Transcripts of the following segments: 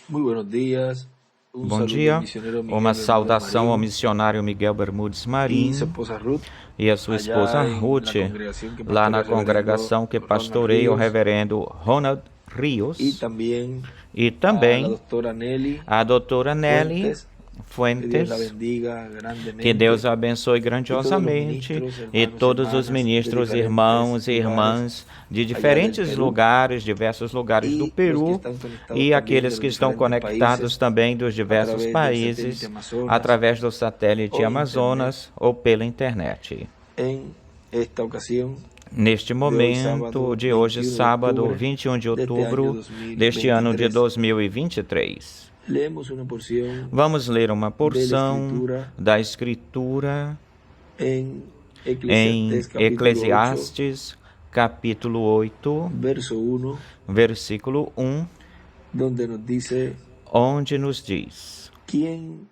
Muy buenos días. Un Bom saludo al dia. misionero Miguel Uma Bermúdez saudação ao Marín missionário Miguel Bermudes y Marim su esposa Ruth, e a sua esposa allá en Ruth, la congregación que lá pastorea na el reverendo congregação que Ronald pastoreia o Ríos, reverendo Ronald y Rios, también e a la também doctora Nelly a doutora Nelly Fuentes. Que Dios la Fuentes. bendiga Que Deus grandemente. abençoe Y todos los grandiosamente, ministros, e hermanos y todos os hermanas de ministros, diferentes irmãos e lugares irmãs de allá del diferentes Perú lugares, diversos lugares do y los que Peru, están conectados e también de aqueles los que estão diferentes conectados países também dos a diversos través del satélite países, Amazonas através do satélite o internet. Amazonas ou pela internet. En esta ocasión Neste de hoy, momento sábado de hoje, 21 de sábado, octubre 21 de de este año outubro deste ano de 2023, 2023. leemos una porción Vamos ler uma de la porção Escritura da Escritura en em Eclesiastés capítulo 8, Eclesiastes, capítulo 8, verso 1, versículo 1, donde nos dice: onde nos diz: ¿Quién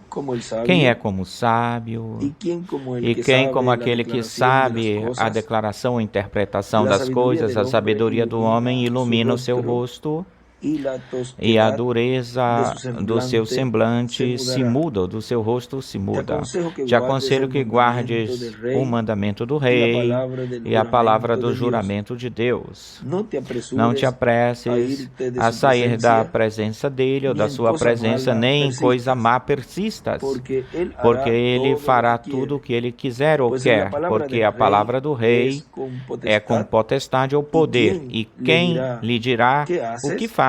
como el sabio? Quem é como o sábio? ¿Y quién como el E que quem, sabe como la aquele que declaración de las sabe a cosas? declaração ou interpretação La das sabiduría coisas, del a hombre sabedoria do homem ilumina o seu rostro, rosto, y la e a tosquedad de dureza su do seu semblante se se mudará. muda, do seu rosto se Te muda. aconsejo que Te aconselho que guardes guardes el mandamiento del rey o mandamento do y la rei palabra del e a palavra juramento do de Dios. juramento de Deus. No te Não te apresures a apresses irte de a su sair da presencia, presença dele ou ni da en sua cosa presença, mala nem em coisa persistas, má persistas, porque él porque hará ele todo fará lo que tudo o quiere. que ele quiser ou Pues la quer, palabra porque del a rei palavra do rei es con é com potestad, potestade ou y poder. quién E le quem dirá: lhe dirá ¿qué o que haces? fazes?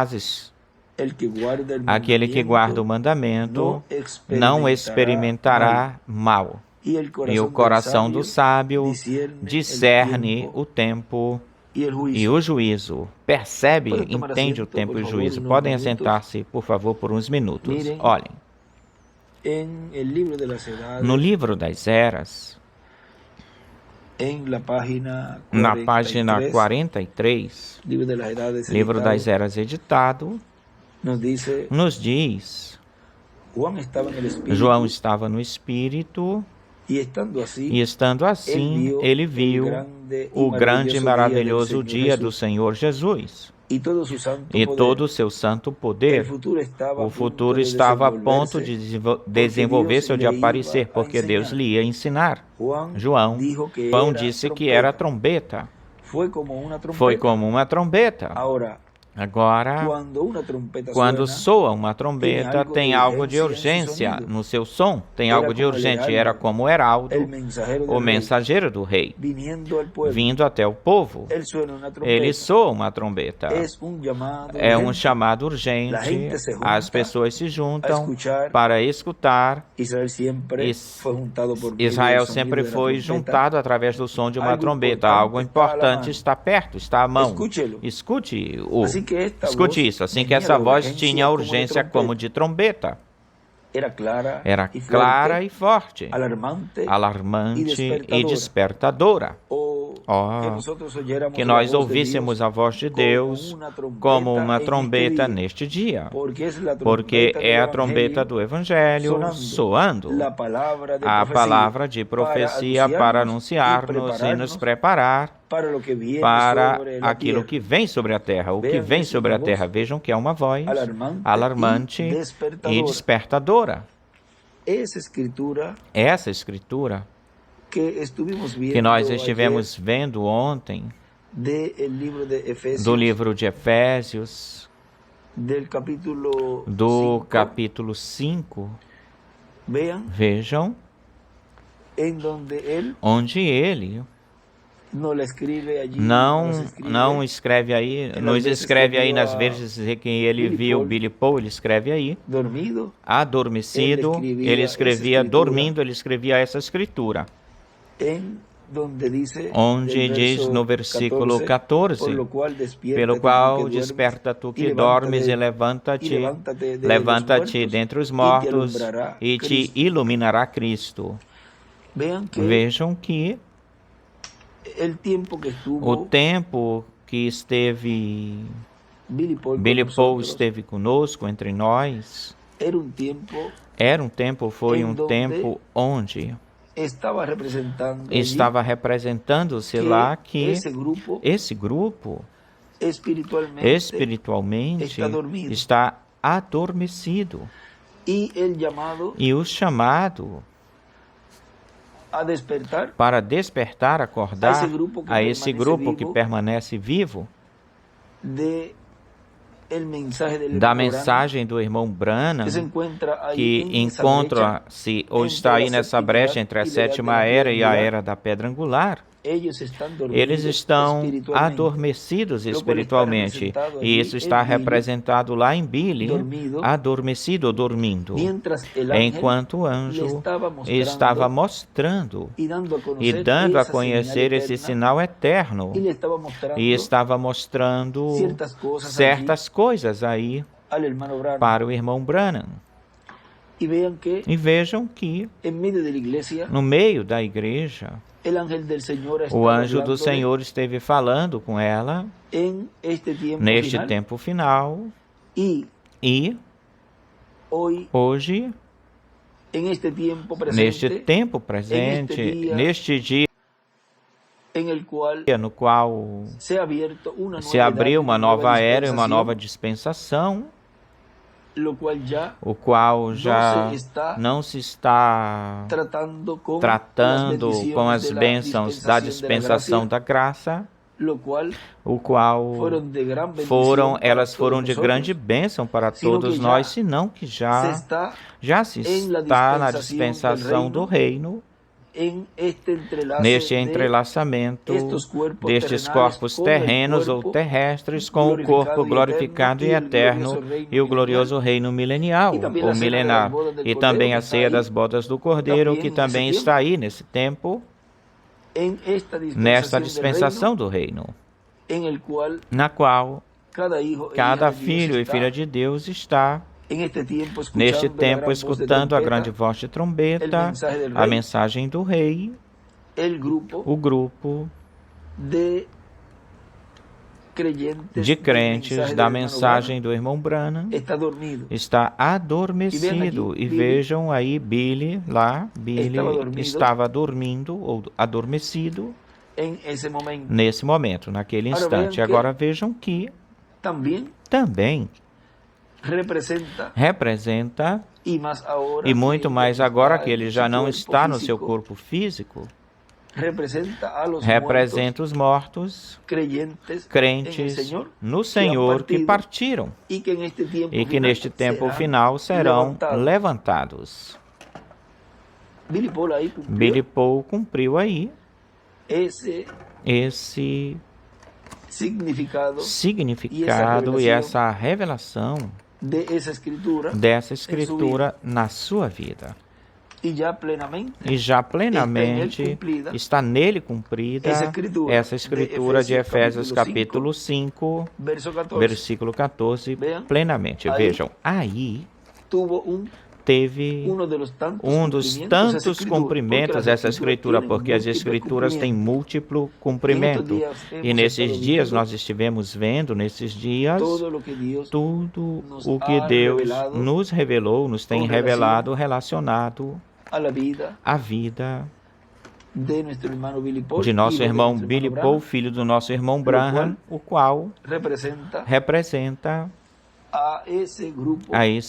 El que guarda el Aquele que guarda o mandamiento mandamento no não experimentará mal. experimentará mal. Y el E o corazón coração do del sábio sabio discerne o tempo y el e juicio. o juízo. Percebe, Pueden tomar entende o asiento, tempo por e o favor, juízo. unos Podem minutos. assentar-se, por favor, por uns minutos. Miren, Olhem, en el libro de las edades, no livro das Eras, en la página na página 43, 43, libro de las edades livro das editado, Eras editado, nos dice: nos diz: Juan estaba en el espíritu, João estava no Espírito, y estando así, e estando assim, ele viu o grande e maravilhoso dia do Senhor Jesus. y todo su santo E poder. todo o seu santo poder. O futuro estava a ponto de desenvolver-se ou de aparecer, porque Deus lhe ia ensinar. João disse que era trombeta. Foi como uma trombeta. Foi como uma trombeta. Agora, quando suena, soa uma trombeta, tem algo de urgência urgência no seu som, tem algo de urgente. Era como o heraldo, o mensageiro do rei, vindo até o povo. Ele soa uma trombeta. É um chamado urgente. As pessoas se juntam para escutar. Israel sempre foi juntado através do som de uma trombeta. Algo importante está perto, está à mão. Escute-o. Escute isso. Assim que essa voz tinha urgência como de trombeta. Era clara e forte, alarmante e despertadora. Que nós ouvíssemos a voz de Deus como uma trombeta neste dia, porque é a trombeta do Evangelho soando, a palavra de profecia para anunciar-nos e nos preparar para aquilo que vem sobre a terra. O que vem sobre a terra, vejam que é uma voz alarmante e despertadora. Essa escritura que nós estivemos vendo ontem, do livro de Efésios, do capítulo 5, vejam, onde ele não escreve aí, nos escreve aí nas vezes que ele viu Billy Paul, ele escreve aí, adormecido, ele escrevia dormindo, ele escrevia essa escritura, onde diz no versículo 14, pelo qual desperta tu que dormes e levanta-te dentre os mortos e te iluminará Cristo. Vejam que o tempo que esteve Billy Paul esteve conosco, entre nós, foi um tempo onde estava representando-se lá que esse grupo espiritualmente está adormecido. E o chamado para despertar, acordar a esse grupo que permanece vivo da mensagem do irmão Branham, que encontra-se ou está aí nessa brecha entre a sétima era e a era da pedra angular. Eles estão adormecidos espiritualmente, e isso está representado lá em Billy, adormecido ou dormindo, enquanto o anjo estava mostrando e dando a conhecer esse sinal eterno, e estava mostrando certas coisas aí para o irmão Branham. E vejam que, no meio da igreja, o anjo do Senhor esteve falando com ela neste tempo final, e hoje, neste tempo presente, neste dia no qual se abriu uma nova era e uma nova dispensação, o qual já não se está tratando com as bênçãos da dispensação da graça, elas foram de grande bênção para todos nós, senão que já se está na dispensação do reino, neste entrelaçamento destes corpos terrenos ou terrestres com o corpo glorificado e eterno e o glorioso reino milenial ou milenar, e também a ceia das bodas do Cordeiro, que também está aí nesse tempo, nesta dispensação do reino, na qual cada filho e filha de Deus está neste tempo escutando a grande voz de trombeta, a mensagem do rei, o grupo de crentes da mensagem do irmão Branham está adormecido. E vejam aí Billy estava dormindo ou adormecido nesse momento, naquele instante. Agora vejam que também representa, e muito mais agora que ele já não está no seu corpo físico, representa os mortos, crentes no Senhor que partiram e que neste tempo final serão levantados. Billy Paul cumpriu aí esse significado e essa revelação dessa escritura na sua vida. E já plenamente está nele cumprida essa escritura de Efésios capítulo 5, versículo 14, plenamente. Vejam, aí teve um dos tantos cumprimentos dessa escritura, porque as escrituras têm múltiplo cumprimento. E nesses dias nós estivemos vendo, tudo o que Deus nos revelou, nos tem revelado relacionado à vida de nosso irmão Billy Paul, filho do nosso irmão Branham, o qual representa a esse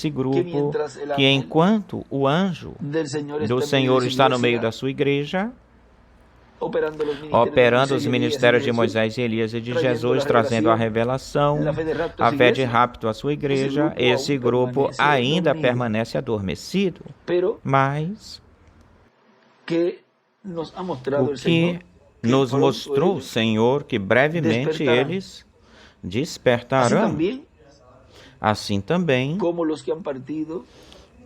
grupo que, enquanto o anjo do Senhor está no meio da sua igreja, operando os ministérios de Moisés e Elias e de Jesus, trazendo a revelação, a fé de rapto à sua igreja, esse grupo ainda permanece adormecido. Mas o que nos mostrou o Senhor, que brevemente eles despertarão. Assim também,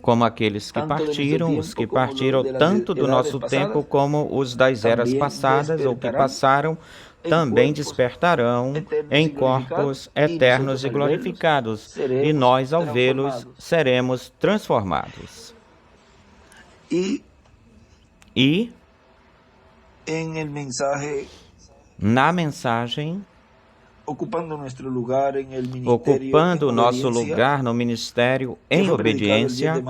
como aqueles que partiram, os que partiram tanto do nosso tempo como os das eras passadas ou que passaram, também despertarão em corpos eternos e glorificados, e nós, ao vê-los, seremos transformados. E na mensagem, ocupando o nosso lugar no ministério em obediência,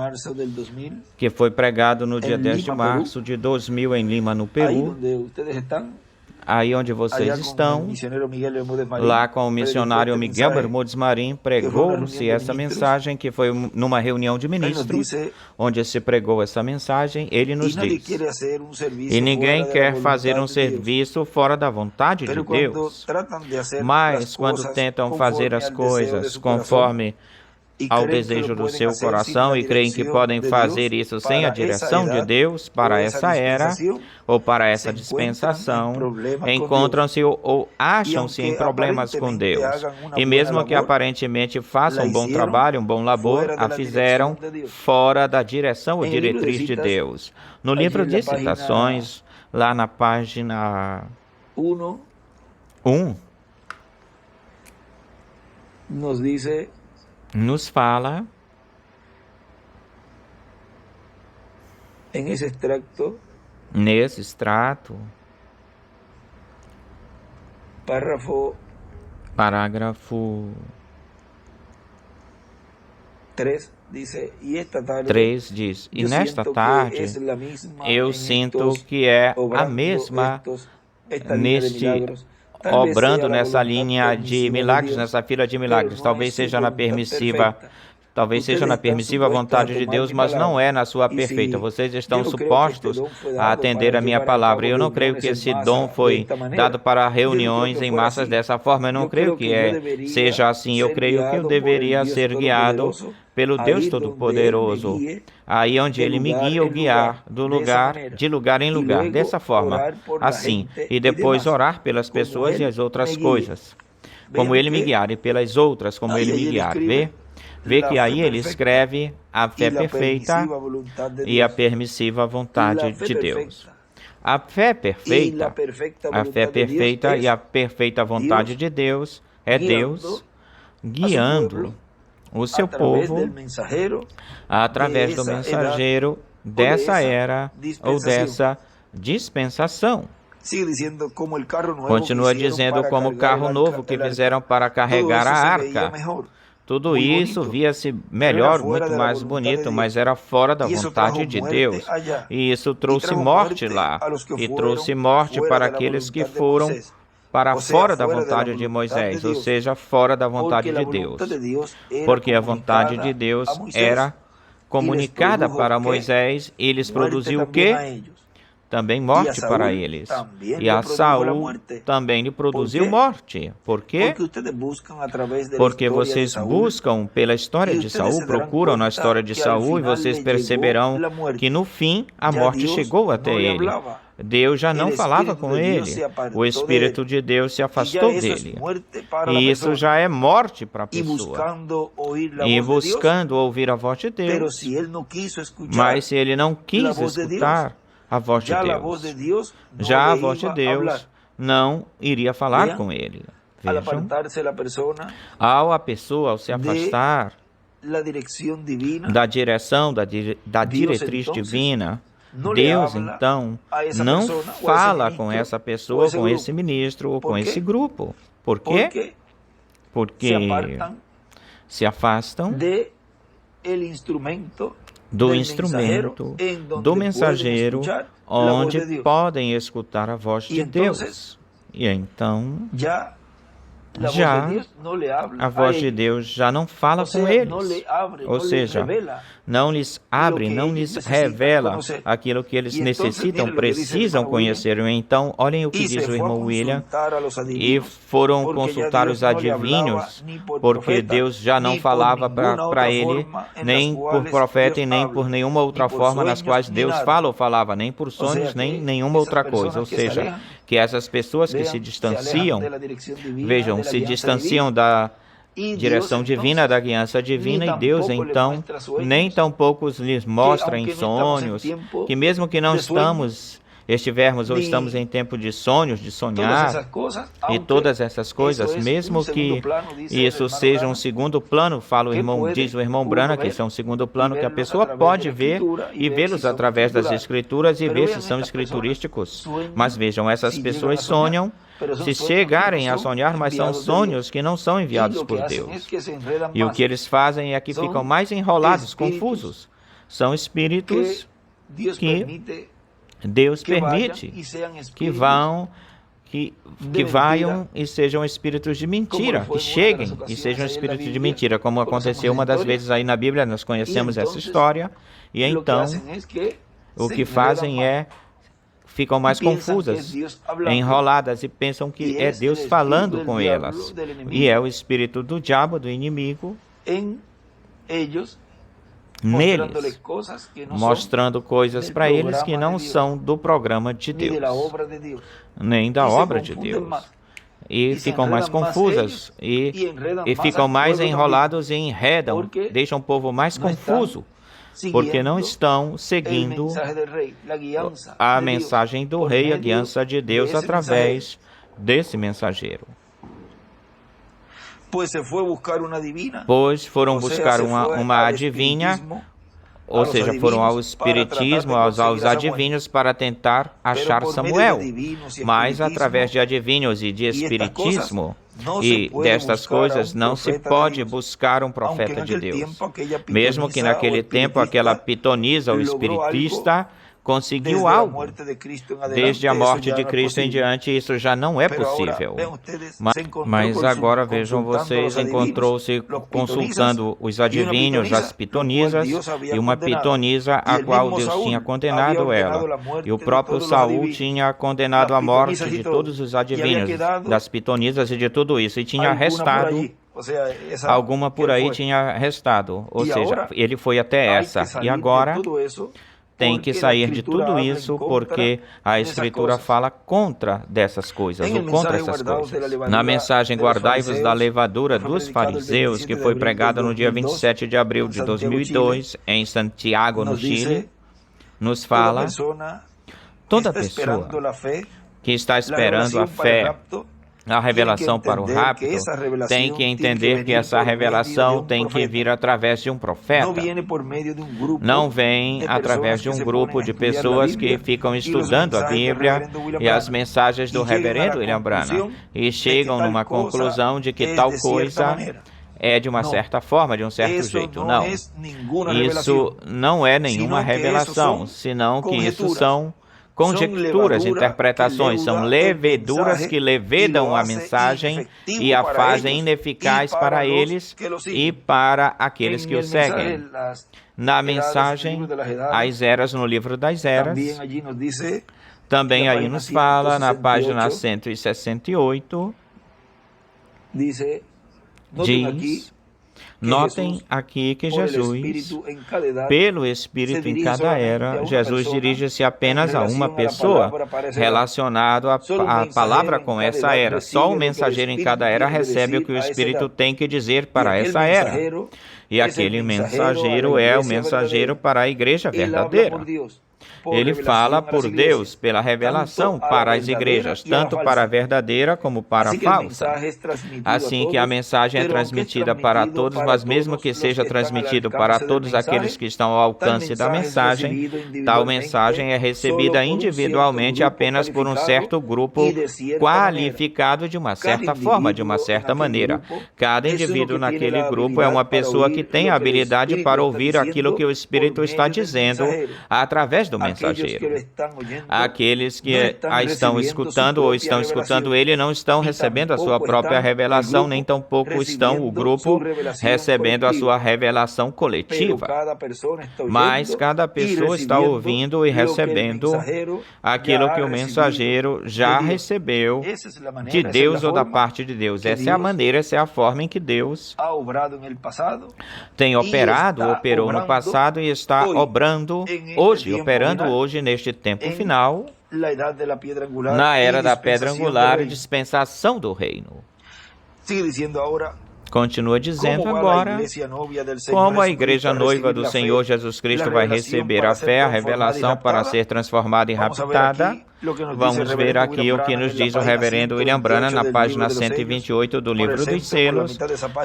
que foi pregado no dia 10 de março de 2000 em Lima, no Peru, aí onde vocês estão, lá com o missionário Miguel Bermúdez Marim, pregou-se essa mensagem, que foi numa reunião de ministros, onde se pregou essa mensagem. Ele nos diz: e ninguém quer fazer um serviço fora da vontade de Deus, mas quando tentam fazer as coisas conforme ao desejo do seu coração e creem que podem fazer isso sem a direção de Deus para essa era ou para essa dispensação, encontram-se ou acham-se em problemas com Deus. E mesmo que aparentemente façam um bom trabalho, um bom labor, a fizeram fora da direção ou diretriz de Deus. No livro de Citações, lá na página 1, nos fala, nesse extrato, parágrafo 3 diz: e nesta tarde eu sinto que é a mesma obrando nessa linha de milagres, nessa fila de milagres. Talvez seja na permissiva vontade de Deus, mas não é na sua perfeita. Vocês estão supostos a atender a minha palavra. Eu não creio que esse dom foi dado para reuniões em massas dessa forma. Eu não creio que seja assim. Eu creio que eu deveria ser guiado pelo Deus Todo-Poderoso, aí onde Ele me guia ou guiar de lugar em lugar, dessa forma, assim, e depois orar pelas pessoas e as outras coisas, como Ele me guiar, e pelas outras, como Ele me guiar. Vê que aí ele escreve a fé perfeita e a permissiva vontade de Deus. A fé perfeita e a perfeita vontade de Deus é Deus guiando o seu povo através do mensageiro dessa era ou dessa dispensação. Continua dizendo como o carro novo que fizeram para carregar a arca. Tudo isso via-se melhor, muito mais bonito, mas era fora da vontade de Deus. E isso trouxe morte lá, e trouxe morte para aqueles que foram para fora da vontade de Moisés, ou seja, fora da vontade de Deus. Porque a vontade de Deus era comunicada para Moisés, e eles produziu o quê? Também morte para eles. E a Saul também lhe produziu morte. Por quê? Porque vocês buscam pela história de Saul, procuram na história de Saul, e vocês perceberão que no fim a morte chegou até ele. Deus já não falava com ele. O Espírito de Deus se afastou dele. E isso já é morte para a pessoa. E buscando ouvir a voz de Deus. Mas se ele não quis escutar a voz de Deus, já a voz de Deus não iria falar com ele. Vejam, ao se afastar da direção, da diretriz divina, Deus, então, não fala com essa pessoa, com esse ministro ou com esse grupo. Por quê? Porque se afastam do instrumento, do mensageiro, onde podem escutar a voz de Deus. E então, a voz de Deus já não fala com eles. Ou seja, não lhes abre, não lhes revela aquilo que eles necessitam, precisam conhecer. Então, olhem o que diz o irmão William. E foram consultar os adivinhos, porque Deus já não falava para ele, nem por profeta e nem por nenhuma outra forma nas quais Deus fala ou falava, nem por sonhos, nem nenhuma outra coisa. Ou seja, que essas pessoas que se distanciam, vejam, se distanciam da direção divina, da guiança divina, e Deus, então, nem tampouco lhes mostra em sonhos, que mesmo que não estivermos ou estamos em tempo de sonhos, de sonhar, e todas essas coisas, mesmo que isso seja um segundo plano, diz o irmão Branham, que isso é um segundo plano que a pessoa pode ver e vê-los através das escrituras e ver se são escriturísticos. Mas vejam, essas pessoas sonham, se chegarem a sonhar, mas são sonhos que não são enviados por Deus. E o que eles fazem é que ficam mais enrolados, confusos. São espíritos que Deus permite que vaiam e sejam espíritos de mentira, que cheguem e sejam espíritos de mentira, como aconteceu uma das vezes aí na Bíblia, nós conhecemos essa história, e então o que fazem é, ficam mais confusas, enroladas e pensam que é Deus falando com elas, e é o espírito do diabo, do inimigo, neles, mostrando coisas para eles que não são do programa de Deus, nem da obra de Deus. E ficam mais confusas, e ficam mais enrolados e enredam, deixam o povo mais confuso, porque não estão seguindo a mensagem do rei, a guiança de Deus através desse mensageiro. Pois foram buscar uma adivinha, ou seja, foram ao espiritismo, aos adivinhos para tentar achar Samuel. Mas através de adivinhos e de espiritismo e destas coisas não se pode buscar um profeta de Deus. Mesmo que naquele tempo aquela pitonisa ou espiritista conseguiu algo. Desde a morte de Cristo em diante, isso já não é possível. Mas agora vejam vocês, encontrou-se consultando os adivinhos, as pitonisas, e uma pitonisa a qual Deus tinha condenado ela. E o próprio Saul tinha condenado a morte de todos os adivinhos, das pitonisas e de tudo isso, e tinha arrestado. Alguma por aí tinha arrestado, ou seja, ele foi até essa. E agora tem que sair de tudo isso, porque a Escritura fala contra dessas coisas, ou contra essas coisas. Na mensagem Guardai-vos da levadura dos fariseus, que foi pregada no dia 27 de abril de 2002, em Santiago, no Chile, nos fala: toda pessoa que está esperando a fé, a revelação para o rapto, tem que entender que essa revelação tem que vir através de um profeta. Não vem através de um grupo de pessoas que ficam estudando a Bíblia e as mensagens do reverendo William Branham e chegam numa conclusão de que tal coisa é de uma certa forma, de um certo jeito. Não. Isso não é nenhuma revelação, senão que isso são conjecturas, interpretações, são leveduras que levedam a mensagem e a fazem ineficaz para eles e para aqueles que o seguem. Na mensagem As Eras, no livro das Eras, também aí nos fala, na página 168, diz: notem aqui que Jesus, pelo Espírito em cada era, Jesus dirige-se apenas a uma pessoa, relacionado à palavra com essa era. Só o mensageiro em cada era recebe o que o Espírito tem que dizer para essa era. E aquele mensageiro é o mensageiro para a igreja verdadeira. Ele fala por Deus, pela revelação para as igrejas, tanto para a verdadeira como para a falsa. Assim que a mensagem é transmitida para todos, mas mesmo que seja transmitido para todos aqueles que estão ao alcance da mensagem, tal mensagem é recebida individualmente apenas por um certo grupo qualificado de uma certa forma, de uma certa maneira. Cada indivíduo naquele grupo é uma pessoa que tem a habilidade para ouvir aquilo que o Espírito está dizendo através do mensageiro. Aqueles que a estão escutando ou estão escutando ele não estão recebendo a sua própria revelação, nem tampouco estão o grupo recebendo a sua revelação coletiva. Mas cada pessoa está ouvindo e recebendo aquilo que o mensageiro já recebeu de Deus ou da parte de Deus. Essa é a maneira, essa é a forma em que Deus tem operado, operou no passado e está operando hoje neste tempo final, na era da pedra angular e dispensação do reino. Continua dizendo agora como a igreja noiva do Senhor Jesus Cristo vai receber a fé, a revelação para ser transformada e raptada. Vamos ver aqui o que nos diz o reverendo William Branham na página 128 do livro dos selos.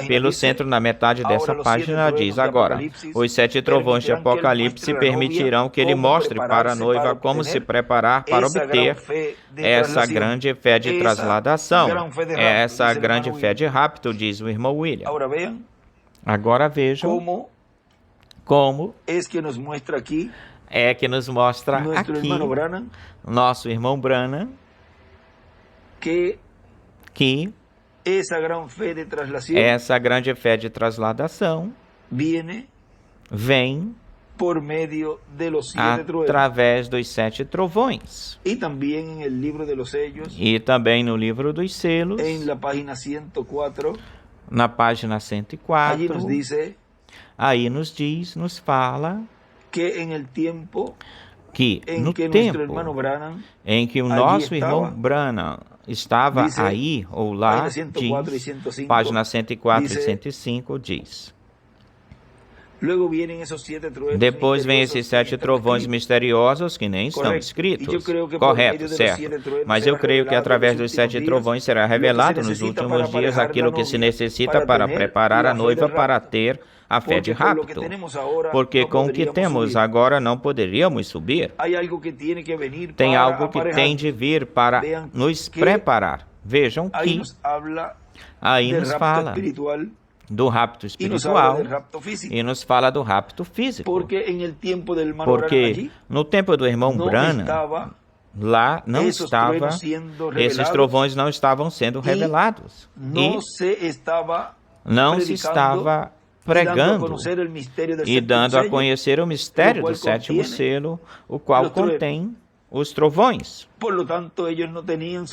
Pelo centro, na metade dessa página, diz agora: os 7 trovões de Apocalipse permitirão que ele mostre para a noiva como se preparar para obter essa grande fé de trasladação, essa grande fé de rapto, diz o irmão William. Agora vejam como é que nos mostra aqui nosso irmão Branham que essa grande fé de trasladação vem através dos 7 trovões. E também no livro dos selos, na página 104, aí nos diz, nos fala que no tempo em que o nosso irmão Branham estava aí ou lá, diz, página 104 e 105 diz: depois vem esses 7 trovões misteriosos que nem estão escritos. Correto, certo. Mas eu creio que através dos 7 trovões será revelado nos últimos dias aquilo que se necessita para preparar a noiva para ter a fé de rapto. Porque com o que temos agora não poderíamos subir. Tem algo que tem de vir para nos preparar. Vejam que aí nos fala do rapto espiritual e nos fala do rapto físico. Porque no tempo do irmão Branham, lá não estava, esses trovões não estavam sendo revelados. E não se estava pregando e dando a conhecer o mistério do 7º selo, o qual contém os trovões,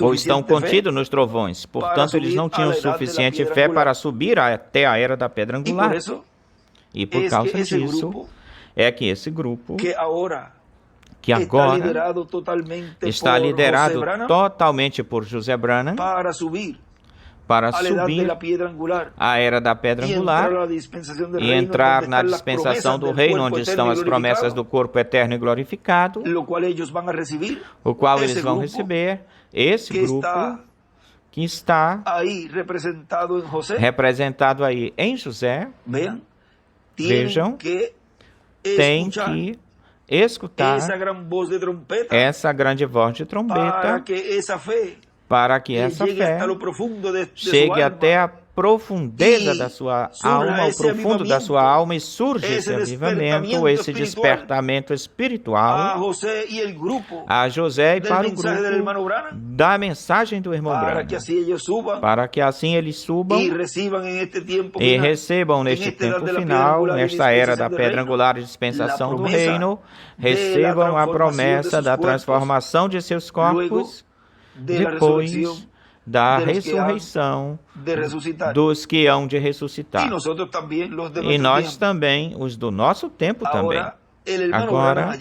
ou estão contidos nos trovões. Portanto, eles não tinham suficiente fé para subir até a era da pedra angular. E por causa disso, é que esse grupo, que agora está liderado totalmente por José Branham, para subir a era da pedra angular e entrar na dispensação do reino, onde estão as promessas do corpo eterno e glorificado, o qual eles vão receber. Esse grupo que está representado aí em José, vejam, tem que escutar essa grande voz de trombeta para que essa fé chegue até a profundeza da sua alma, ao profundo da sua alma, e surge esse avivamento, esse despertamento espiritual a José e para o grupo da mensagem do irmão Branham, para que assim eles subam e recebam neste tempo final, nesta era da pedra angular e dispensação do reino, recebam a promessa da transformação de seus corpos depois da ressurreição dos que hão de ressuscitar. E nós também, os do nosso tempo também. Agora,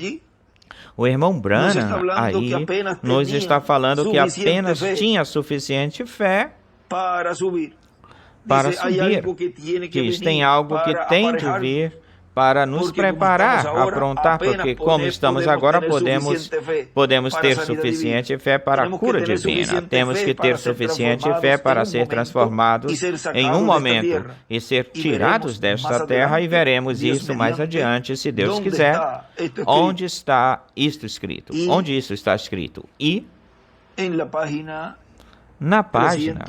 o irmão Branham aí nos está falando que apenas tinha suficiente fé para subir. Que tem algo que tem de vir para nos preparar, aprontar, porque como estamos agora, podemos ter suficiente fé para a cura divina. Temos que ter suficiente fé para ser transformados em um momento e ser tirados desta terra, e veremos isso mais adiante, se Deus quiser. Onde está isto escrito? Onde isso está escrito? E na página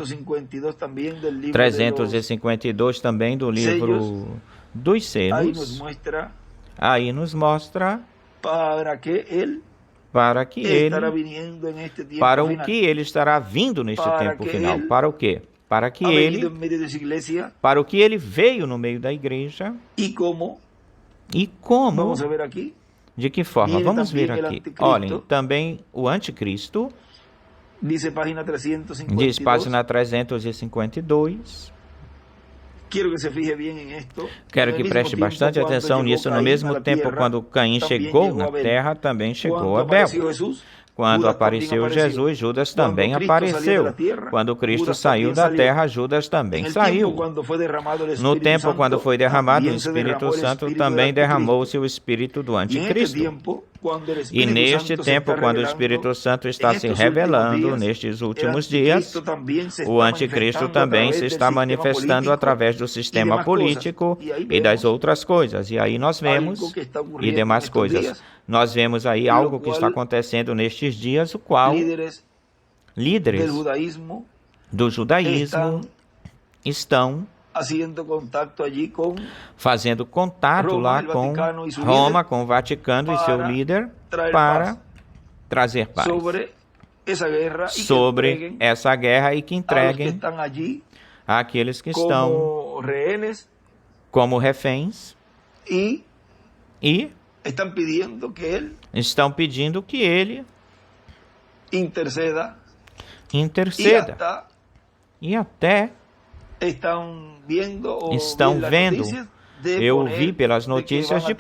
352 também do livro dos selos, aí nos mostra para o que ele estará vindo neste tempo final. Para o quê? Para o que ele veio no meio da igreja. E como? De que forma? Vamos ver aqui. Olhem, também o anticristo, diz página 352. Quero que preste bastante atenção nisso. No mesmo tempo, quando Caim chegou na terra, também chegou Abel. Quando apareceu Jesus, Judas também apareceu. Quando Cristo saiu da terra, Judas também saiu. No tempo, quando foi derramado o Espírito Santo, também derramou-se o Espírito do Anticristo. E neste tempo, quando o Espírito Santo está se revelando, nestes últimos dias, o Anticristo também se está manifestando através do sistema político e das outras coisas. E aí nós vemos, e demais coisas, nós vemos aí algo que está acontecendo nestes dias, o qual líderes do judaísmo estão fazendo contato lá com Roma, com o Vaticano e seu líder, para trazer paz sobre essa guerra e que entreguem àqueles que estão como reféns e estão pedindo que ele interceda e até estão vendo. Eu vi pelas notícias de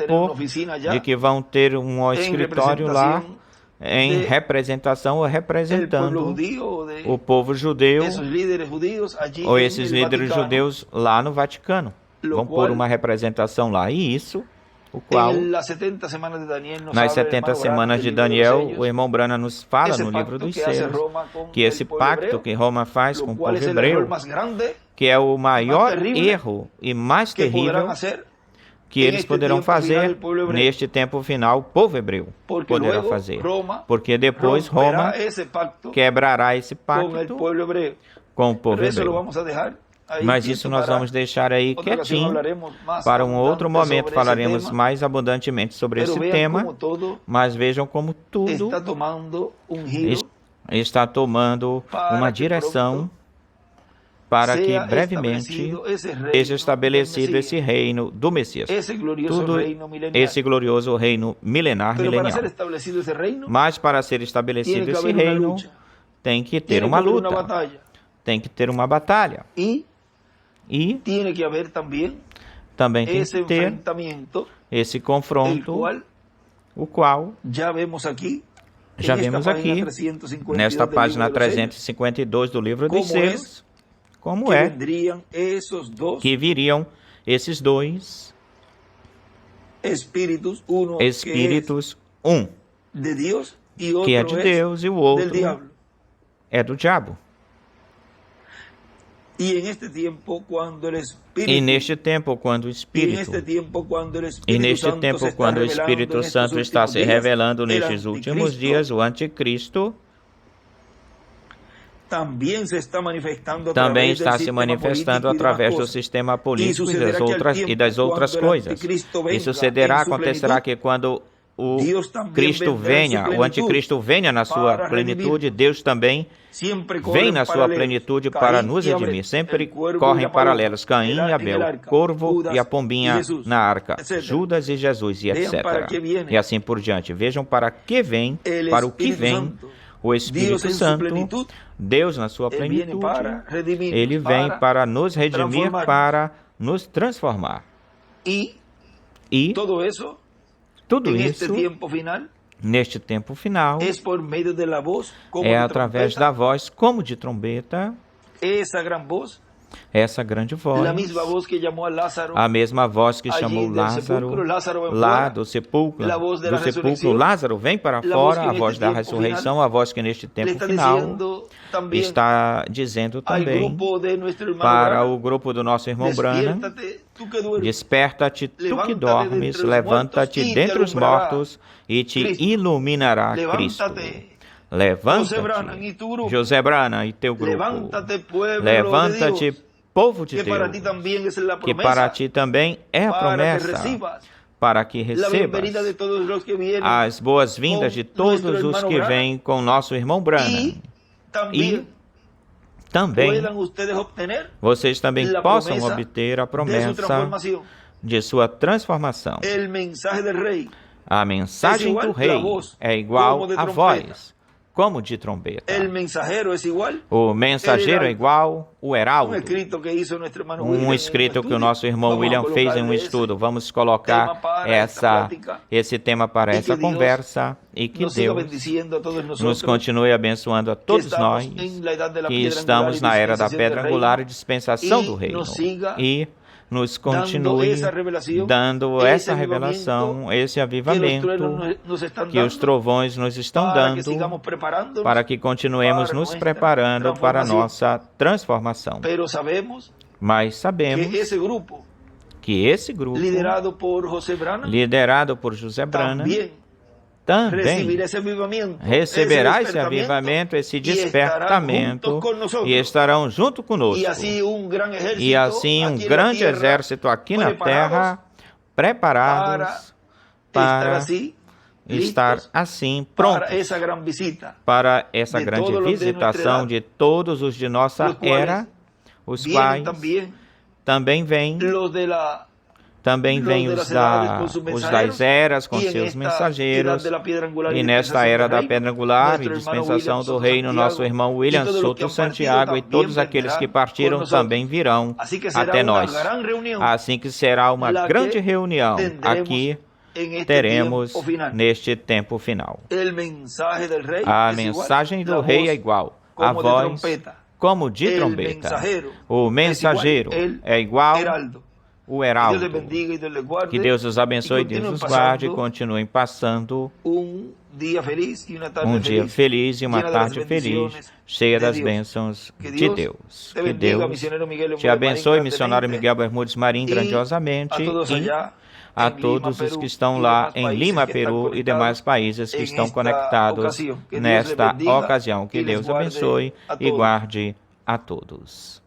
que vão ter um escritório lá em representação ou representando o povo judeu ou esses líderes judeus lá no Vaticano. Vão pôr uma representação lá. E isso, o qual, nas 70 semanas de Daniel, o irmão Branham nos fala no livro dos selos, que esse pacto que Roma faz com o povo hebreu, que é o maior erro e mais terrível que eles poderão fazer neste tempo final, o povo hebreu poderá fazer. Porque depois Roma quebrará esse pacto com o povo hebreu. Mas isso nós vamos deixar aí quietinho. Para um outro momento falaremos mais abundantemente sobre esse tema. Mas vejam como tudo está tomando uma direção para que brevemente seja estabelecido esse reino do Messias. Esse glorioso reino milenial. Mas para ser estabelecido esse reino, tem que ter uma luta, tem que ter uma batalha. E também tem que ter esse confronto, o qual já vemos aqui, nesta página 352 do livro dos selos, como é que viriam esses dois espíritos, um que é de Deus e o outro é do diabo. E neste tempo, quando o Espírito Santo está se revelando nestes últimos dias, o Anticristo também está se manifestando através do sistema político e das outras coisas. E sucederá, acontecerá que quando o Cristo venha, o Anticristo venha na sua plenitude, Deus também vem na sua plenitude para nos redimir. Sempre correm paralelos, Caim e Abel, o corvo e a pombinha na arca, Judas e Jesus, e etc. E assim por diante. Vejam para que vem, para o que vem o Espírito Santo, Deus na sua plenitude. Ele vem para nos redimir, para nos transformar. E tudo isso, neste tempo final, é através da voz como de trombeta, essa grande voz, a mesma voz que chamou Lázaro lá do sepulcro. Lázaro, vem para fora, a voz da ressurreição, a voz que neste tempo final está dizendo também para o grupo do nosso irmão Branham: desperta-te, tu que dormes, levanta-te dentre os mortos e te iluminará Cristo. Levanta-te, José Branham e teu grupo. Levanta-te, povo de Deus, que para ti também é a promessa, para que recebas as boas-vindas de todos os que vêm com nosso irmão Branham. E também vocês também possam obter a promessa de sua transformação. A mensagem do rei é igual a voz, como de trombeta. O mensageiro é igual o heraldo. Um escrito que o nosso irmão William fez em um estudo. Vamos colocar esse tema para essa conversa, e que Deus nos continue abençoando a todos nós que estamos na era da pedra angular e dispensação do reino, e nos continue dando essa revelação, esse avivamento que os trovões nos estão dando, para que continuemos nos preparando para a nossa transformação. Mas sabemos que esse grupo, liderado por José Branham, também receberá esse avivamento, esse despertamento, e estarão junto conosco. E assim um grande exército aqui na terra, preparados para estar assim prontos para essa grande visitação de todos os de nossa era, os quais também vêm os das eras com seus mensageiros, e nesta era da pedra angular e dispensação do reino, nosso irmão William Souto Santiago e todos aqueles que partiram também virão até nós. Assim que será uma grande reunião aqui teremos neste tempo final. A mensagem do rei é igual, a voz como de trombeta. O mensageiro é igual o heraldo. Que Deus os abençoe, Deus os guarde e continuem passando um dia feliz e uma tarde feliz, cheia das bênçãos de Deus. Que Deus te abençoe, missionário Miguel Bermudes Marim, grandiosamente, e a todos os que estão lá em Lima, Peru e demais países que estão conectados nesta ocasião. Que Deus abençoe e guarde a todos.